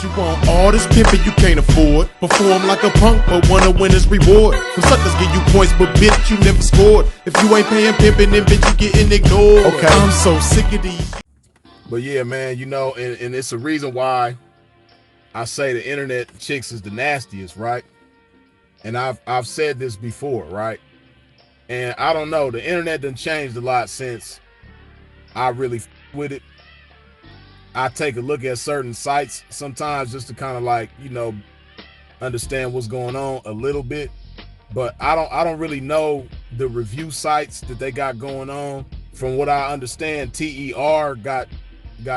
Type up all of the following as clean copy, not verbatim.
You want all this pimping you can't afford. Perform like a punk but wanna win his reward. Some suckers give you points but bitch you never scored. If you ain't paying pimping then bitch you getting ignored. Okay, I'm so sick of these. But yeah, man, you know, and it's a reason why I say the internet chicks is the nastiest, right? And I've said this before, right? And I don't know, the internet done changed a lot since I really with it. I take a look at certain sites sometimes just to kind of like, you know, understand what's going on a little bit. But I don't really know the review sites that they got going on. From what I understand, TER got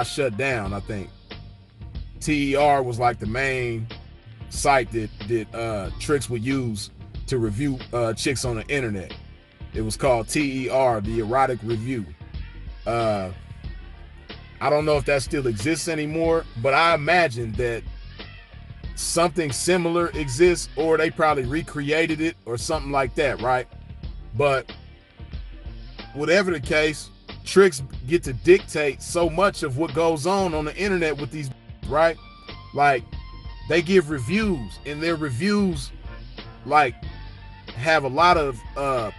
shut down, I think. TER was like the main site that tricks would use to review chicks on the internet. It was called TER, the Erotic Review. I don't know if that still exists anymore, but I imagine that something similar exists, or they probably recreated it or something like that, right? But whatever the case, tricks get to dictate so much of what goes on the internet with these, right? Like, they give reviews, and their reviews like have a lot of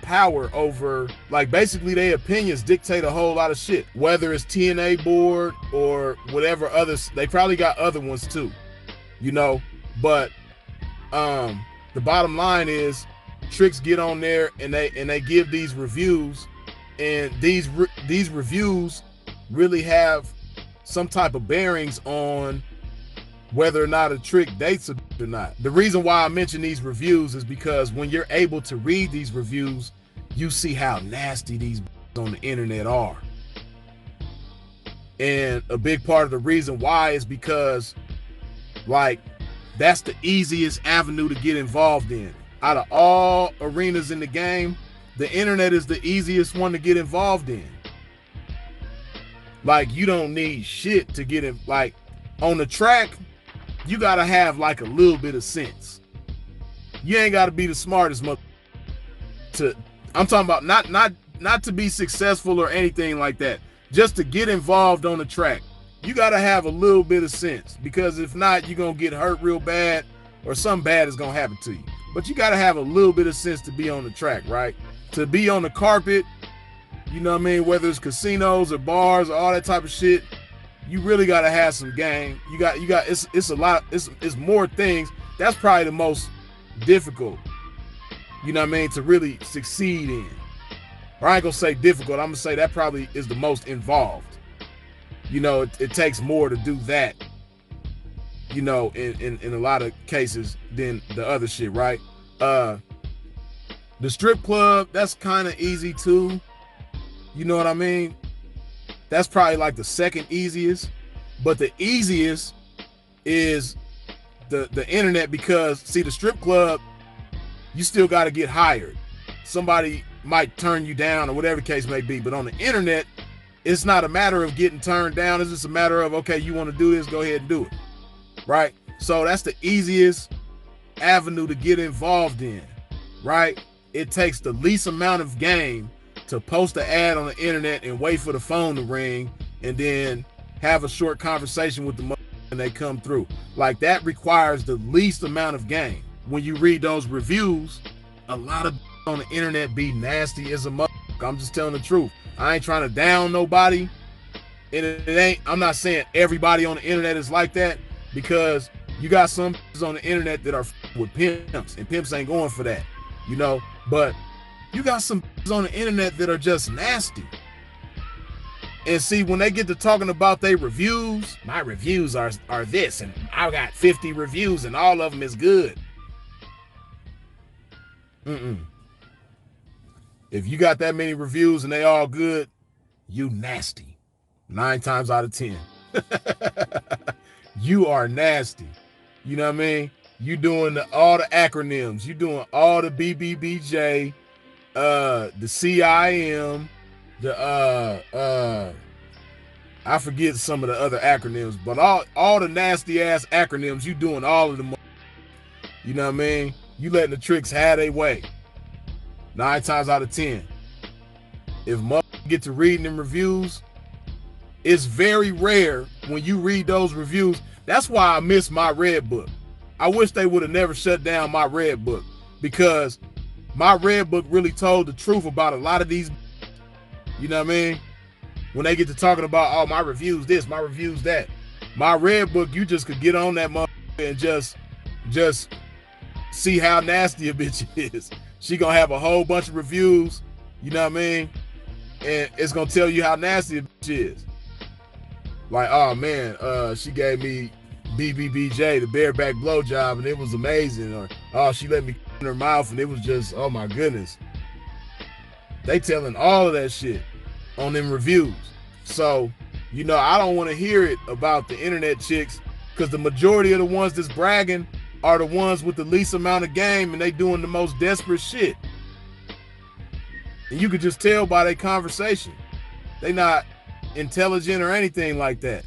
power over, like, basically their opinions dictate a whole lot of shit, whether it's TNA board or whatever others. They probably got other ones too, you know. But the bottom line is tricks get on there and they give these reviews, and these reviews really have some type of bearings on whether or not a trick dates a bitch or not. The reason why I mention these reviews is because when you're able to read these reviews, you see how nasty these on the internet are. And a big part of the reason why is because, like, that's the easiest avenue to get involved in. Out of all arenas in the game, the internet is the easiest one to get involved in. Like, you don't need shit to get in. Like, on the track, you gotta have like a little bit of sense. You ain't gotta be the smartest I'm talking about not to be successful or anything like that. Just to get involved on the track, you gotta have a little bit of sense, because if not, you're gonna get hurt real bad, or something bad is gonna happen to you. But you gotta have a little bit of sense to be on the track, right? To be on the carpet, you know what I mean? Whether it's casinos or bars or all that type of shit, you really gotta have some game. You got it's a lot, it's more things. That's probably the most difficult, you know what I mean, to really succeed in. Or I ain't gonna say difficult, I'm gonna say that probably is the most involved. You know, it takes more to do that, you know, in a lot of cases than the other shit, right? The strip club, that's kind of easy too. You know what I mean? That's probably like the second easiest, but the easiest is the internet, because see, the strip club, you still got to get hired. Somebody might turn you down or whatever the case may be, but on the internet, it's not a matter of getting turned down. It's just a matter of, okay, you want to do this, go ahead and do it, right? So that's the easiest avenue to get involved in, right? It takes the least amount of game to post an ad on the internet and wait for the phone to ring and then have a short conversation with the mother and they come through. Like, that requires the least amount of game. When you read those reviews, a lot of on the internet be nasty as a mother. I'm just telling the truth. I ain't trying to down nobody, and it ain't, I'm not saying everybody on the internet is like that, because you got some on the internet that are with pimps, and pimps ain't going for that, you know. But you got some on the internet that are just nasty. And see, when they get to talking about their reviews, my reviews are this, and I got 50 reviews and all of them is good. If you got that many reviews and they all good, you nasty. 9 times out of 10. You are nasty. You know what I mean? You doing all the acronyms. You doing all the BBBJ, the CIM, I forget some of the other acronyms, but all the nasty ass acronyms, you doing all of them. You know what I mean? You letting the tricks have their way. 9 times out of 10. If motherfuckers get to reading them reviews, it's very rare when you read those reviews. That's why I miss my red book. I wish they would have never shut down my red book, because my red book really told the truth about a lot of these, you know what I mean? When they get to talking about, oh, my reviews this, my reviews that. My red book, you just could get on that motherfucker and just see how nasty a bitch is. She gonna have a whole bunch of reviews, you know what I mean? And it's gonna tell you how nasty a bitch is. Like, oh man, she gave me BBBJ, the bareback blowjob, and it was amazing. Or, oh, she let me in her mouth and it was just, oh my goodness. They telling all of that shit on them reviews. So, you know, I don't want to hear it about the internet chicks, because the majority of the ones that's bragging are the ones with the least amount of game, and they doing the most desperate shit. And you could just tell by their conversation. They not intelligent or anything like that.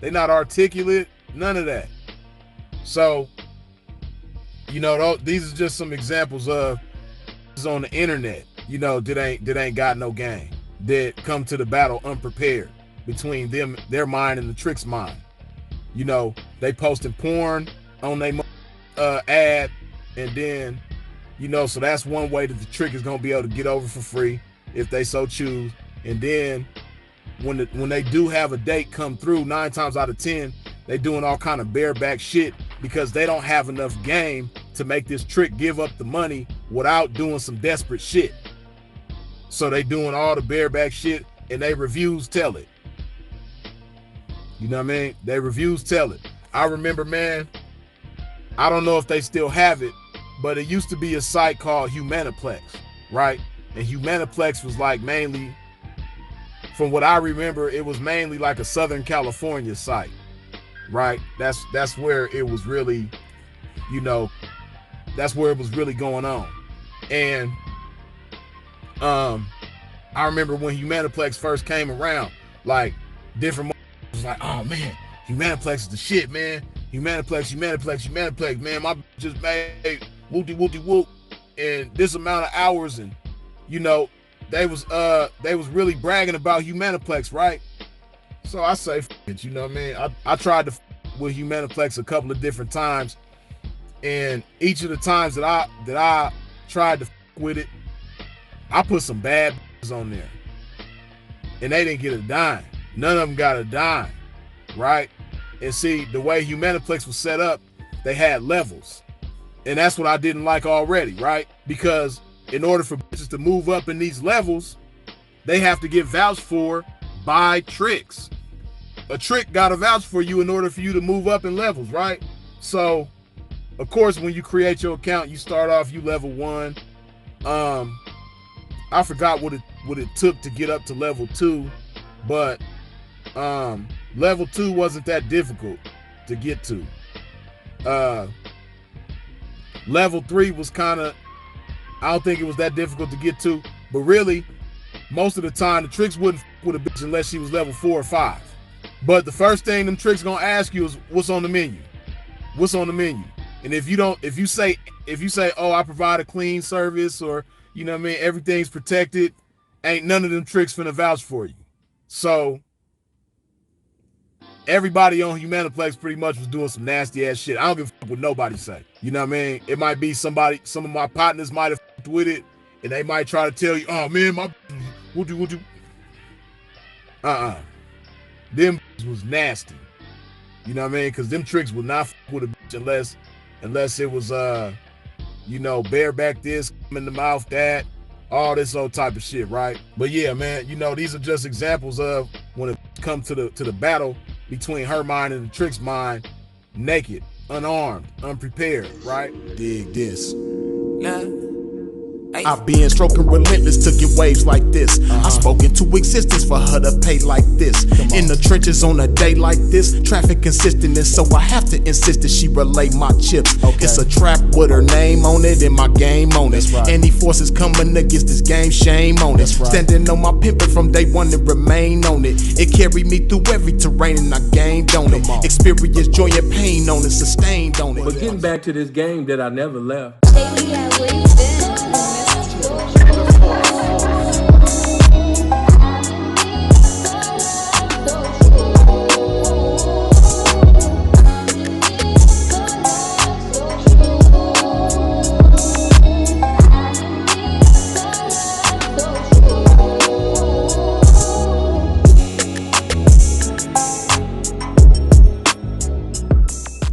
They not articulate, none of that. So, you know, these are just some examples of on the internet, you know, that ain't got no game, that come to the battle unprepared between them, their mind, and the trick's mind. You know, they posting porn on their ad, and then, you know, so that's one way that the trick is gonna be able to get over for free if they so choose. And then when they do have a date come through, 9 times out of 10, they doing all kind of bareback shit, because they don't have enough game to make this trick give up the money without doing some desperate shit. So they doing all the bareback shit, and they reviews tell it. You know what I mean? They reviews tell it. I remember, man, I don't know if they still have it, but it used to be a site called Humaniplex, right? And Humaniplex was like mainly, from what I remember, it was mainly like a Southern California site, right? That's where it was really, you know, that's where it was really going on. And I remember when Humaniplex first came around, like different was like, oh man, Humaniplex is the shit, man. Humaniplex, man. My just made whoop in this amount of hours, and you know, they was really bragging about Humaniplex, right? So I say, it, you know what I mean? I tried to with Humaniplex a couple of different times, and each of the times that I tried to with it, I put some bad on there, and they didn't get a dime. None of them got a dime, right? And see, the way Humaniplex was set up, they had levels, and that's what I didn't like already, right? Because in order for bitches to move up in these levels, they have to get vouched for by tricks. A trick got to vouch for you in order for you to move up in levels, right? So, of course, when you create your account, you start off, you level 1. I forgot what it took to get up to level 2, but level 2 wasn't that difficult to get to. Level 3 was kind of, I don't think it was that difficult to get to, but really, most of the time, the tricks wouldn't f with a bitch unless she was level 4 or 5. But the first thing them tricks gonna ask you is, what's on the menu? What's on the menu? And if you say, oh, I provide a clean service, or, you know what I mean, everything's protected, ain't none of them tricks finna vouch for you. So everybody on Humaniplex pretty much was doing some nasty ass shit. I don't give a fuck what nobody say. You know what I mean? It might be somebody, some of my partners might have fucked with it, and they might try to tell you, oh man, my would you. Them was nasty. You know what I mean? Because them tricks would not fuck with a bitch unless it was you know, bareback this, in the mouth that, all this old type of shit, right? But yeah, man, you know, these are just examples of when it comes to the battle between her mind and the trick's mind, naked, unarmed, unprepared, right? Dig this. Nah. I've been stroking relentless to get waves like this. I spoke into existence for her to pay like this. In the trenches on a day like this, traffic consistent, and so I have to insist that she relay my chips. It's a trap with her name on it and my game on it. Any forces coming against this game, shame on it. Standing on my pimpin' from day one and remain on it. It carried me through every terrain and I gained on it. Experience joy and pain on it, sustained on it. But getting back to this game that I never left. Baby, yeah, where you been?